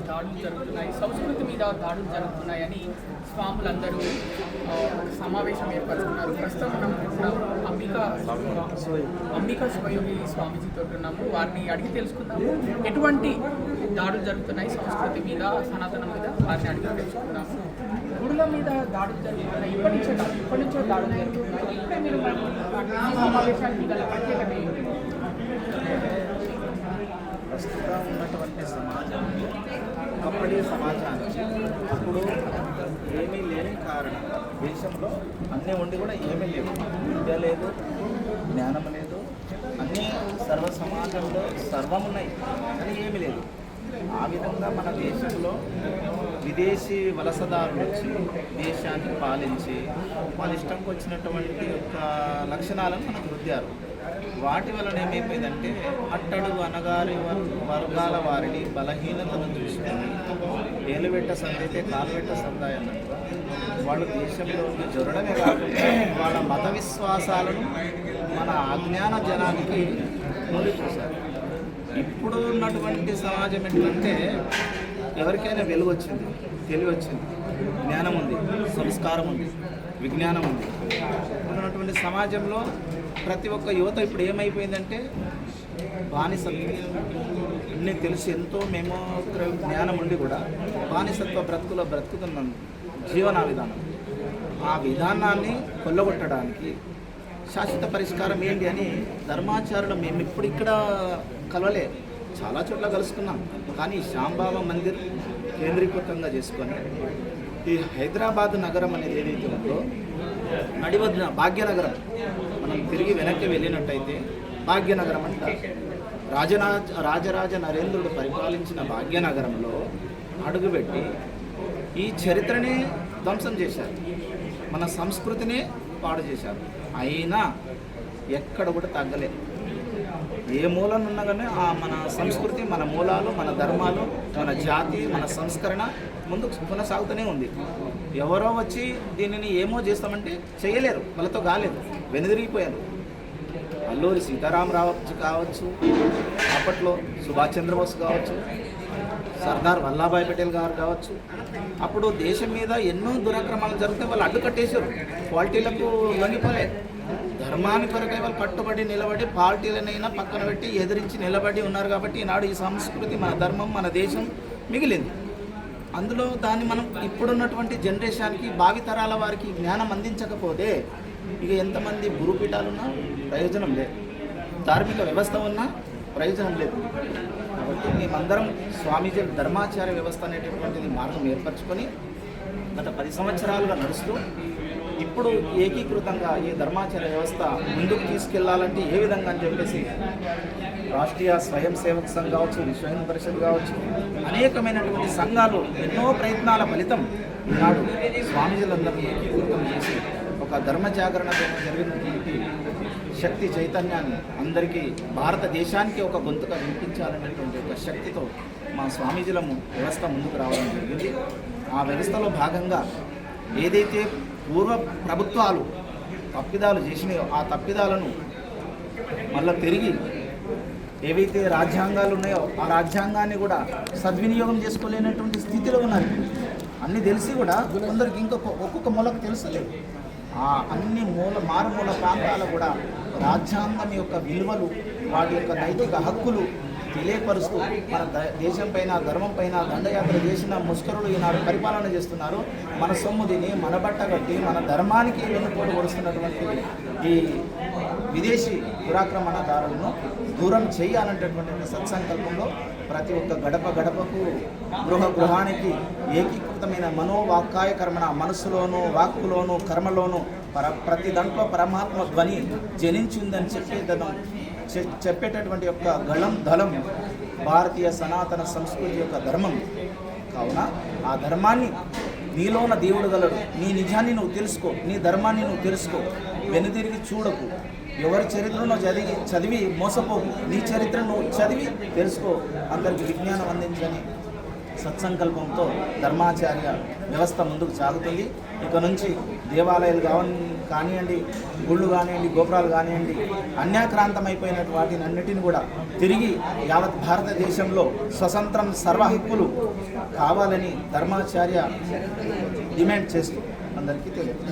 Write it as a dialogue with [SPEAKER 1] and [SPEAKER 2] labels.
[SPEAKER 1] దాడులు జరుగుతున్నాయి, సంస్కృతి మీద దాడులు జరుగుతున్నాయని స్వాములందరూ సమావేశం ఏర్పరుచుకున్నారు. ప్రస్తుతం మనం అంబికా శివయోగి స్వామీజీతో ఉన్నాము. వారిని అడిగి తెలుసుకుందాము ఎటువంటి దాడులు జరుగుతున్నాయి సంస్కృతి మీద, సనాతనం మీద, వారిని అడిగి తెలుసుకున్నాము. గుడుల మీద దాడులు జరుగుతున్నాయి, ఇప్పటి నుంచో దాడులు జరుగుతున్నాయి. ఇప్పుడే మీరు ఈ సమావేశానికి గల ప్రత్యేకత ఏంటి?
[SPEAKER 2] ప్రస్తుతం ఉన్నటువంటి సమాజం ఒకప్పటి సమాజానికి ఇప్పుడు ఏమీ లేని కారణం, దేశంలో అన్నీ ఉండి కూడా ఏమీ లేవు, విద్య లేదు, జ్ఞానం లేదు, అన్నీ సర్వ సమాజంలో సర్వం ఉన్నాయి కానీ ఏమీ లేదు. ఆ విధంగా మన దేశంలో విదేశీ వలసదారులు వచ్చి దేశాన్ని పాలించి వాళ్ళ ఇష్టంకి వచ్చినటువంటి యొక్క లక్షణాలను మనకు రుద్దారు. వాటి వలన ఏమైపోయిందంటే అట్టడుగు అనగారి వర్గాల వారిని బలహీనతను చూసుకొని ఏలుబెట్ట సందైతే కాలుబెట్ట సందాయి అన్నట్టు వాళ్ళు దేశంలో జొరడమే కాకుండా వాళ్ళ మత విశ్వాసాలను మన అజ్ఞాన జనానికి ముందు చూశారు. ఇప్పుడు ఉన్నటువంటి సమాజం ఏంటంటే ఎవరికైనా వెలుగు వచ్చింది, తెలివి వచ్చింది, జ్ఞానం ఉంది, సంస్కారం ఉంది, విజ్ఞానం ఉంది. ఉన్నటువంటి సమాజంలో ప్రతి ఒక్క యువత ఇప్పుడు ఏమైపోయిందంటే బానిసత్వం. అన్నీ తెలిసి ఎంతో మేము జ్ఞానం ఉండి కూడా బానిసత్వ బ్రతుకుతున్న జీవన విధానం, ఆ విధానాన్ని కొల్లగొట్టడానికి శాశ్వత పరిష్కారం ఏంటి అని ధర్మాచారులు మేము ఇప్పుడు ఇక్కడ కలవలే, చాలా చోట్ల కలుసుకున్నాం. కానీ శ్యాంబాబా మందిర్ కేంద్రీకృతంగా చేసుకొని ఈ హైదరాబాద్ నగరం అనేది ఏదైతే ఉందో నడివద్దున భాగ్యనగరం, మనం తిరిగి వెనక్కి వెళ్ళినట్టయితే భాగ్యనగరం అంటారు. రాజరాజ నరేంద్రుడు పరిపాలించిన భాగ్యనగరంలో అడుగుపెట్టి ఈ చరిత్రని ధ్వంసం చేశారు, మన సంస్కృతిని పాడు చేశారు. అయినా ఎక్కడ కూడా తగ్గలేదు. ఏ మూలను ఉన్నా కానీ మన సంస్కృతి, మన మూలాలు, మన ధర్మాలు, మన జాతి, మన సంస్కరణ ముందుకు కొనసాగుతూనే ఉంది. ఎవరో వచ్చి దీనిని ఏమో చేస్తామంటే చేయలేరు, వాళ్ళతో కాలేదు, వెనుదిరిగిపోయారు. అల్లూరి సీతారామరావు కావచ్చు, అప్పట్లో సుభాష్ చంద్రబోస్ కావచ్చు, సర్దార్ వల్లభాయ్ పటేల్ గారు కావచ్చు. అప్పుడు దేశం మీద ఎన్నో దురాక్రమాలు జరిగితే వాళ్ళు అడ్డుకట్టేశారు, పార్టీలకు లొంగిపోలేదు. ధర్మాన్ని కొరకై వాళ్ళు కట్టుబడి నిలబడి పార్టీలనైనా పక్కన పెట్టి ఎదిరించి నిలబడి ఉన్నారు. కాబట్టి ఈనాడు ఈ సంస్కృతి, మన ధర్మం, మన దేశం మిగిలింది. అందులో దాన్ని మనం ఇప్పుడున్నటువంటి జనరేషన్కి, భావితరాల వారికి జ్ఞానం అందించకపోతే ఇక ఎంతమంది గురుపీఠాలున్నా ప్రయోజనం లేదు, ధార్మిక వ్యవస్థ ఉన్నా ప్రయోజనం లేదు. కాబట్టి మేమందరం స్వామీజీ ధర్మాచార్య వ్యవస్థ అనేటటువంటిది మార్గం ఏర్పరచుకొని గత 10 సంవత్సరాలుగా నడుస్తూ ఇప్పుడు ఏకీకృతంగా ఈ ధర్మాచార్య వ్యవస్థ ముందుకు తీసుకెళ్లాలంటే ఏ విధంగా అని చెప్పేసి రాష్ట్రీయ స్వయం సేవక్ సంఘ్ కావచ్చు, విశ్వ హిందూ పరిషత్ కావచ్చు, అనేకమైనటువంటి సంఘాలు ఎన్నో ప్రయత్నాల ఫలితం ఈనాడు స్వామీజీలందరినీ ఏకీకృతం చేసి ఒక ధర్మ జాగరణ జరిగినటువంటి శక్తి చైతన్యాన్ని అందరికీ భారతదేశానికి ఒక గొంతుగా వినిపించాలనేటువంటి ఒక శక్తితో మా స్వామీజీలము వ్యవస్థ ముందుకు రావడం జరిగింది. ఆ వ్యవస్థలో భాగంగా ఏదైతే పూర్వ ప్రభుత్వాలు తప్పిదాలు చేసినాయో ఆ తప్పిదాలను మళ్ళీ తిరిగి ఏవైతే రాజ్యాంగాలు ఉన్నాయో ఆ రాజ్యాంగాన్ని కూడా సద్వినియోగం చేసుకోలేనటువంటి స్థితిలో ఉన్నారు. అన్నీ తెలిసి కూడా కొందరికి ఒక్కొక్క మూలకు తెలుసలేదు. ఆ అన్ని మారుమూల ప్రాంతాలు కూడా రాజ్యాంగం యొక్క విలువలు, వాటి యొక్క నైతిక హక్కులు తెలియపరుస్తూ మన దేశం పైన, ధర్మం పైన దండయాత్ర చేసిన ముష్కరులు ఈనాడు పరిపాలన చేస్తున్నారు. మన సొమ్ము తిని, మన బట్ట కట్టి, మన ధర్మానికి వెన్నుపోటు పొడుస్తున్నటువంటి ఈ విదేశీ దురాక్రమణదారులను దూరం చేయాలనేటటువంటి సత్సంకల్పంలో ప్రతి ఒక్క గడపకు, గృహానికి ఏకీకృతమైన మనోవాక్కాయ కర్మణ, మనస్సులోనూ, వాక్కులోనూ, కర్మలోనూ ప్రతి దాంట్లో పరమాత్మ ధ్వని జనించిందని చెప్పేటటువంటి యొక్క దళం భారతీయ సనాతన సంస్కృతి యొక్క ధర్మం. కావున ఆ ధర్మాన్ని, నీలోన దేవుడు గలడు, నీ నిజాన్ని నువ్వు తెలుసుకో, నీ ధర్మాన్ని నువ్వు తెలుసుకో, వెనుదిరిగి చూడకు, ఎవరి చరిత్రను చదివి మోసపోకు, నీ చరిత్రను చదివి తెలుసుకో, అందరికి విజ్ఞానం అందించని సత్సంకల్పంతో ధర్మాచార్య వ్యవస్థ ముందుకు సాగుతుంది. ఇక నుంచి దేవాలయాలు కానివ్వండి, గుళ్ళు కానివ్వండి, గోపురాలు కానివ్వండి, అన్యాక్రాంతమైపోయినటువంటి వాటిని అన్నిటిని కూడా తిరిగి యావత్ భారతదేశంలో స్వతంత్రం సర్వ హక్కులు కావాలని ధర్మాచార్య డిమాండ్ చేస్తూ అందరికీ తెలియదు.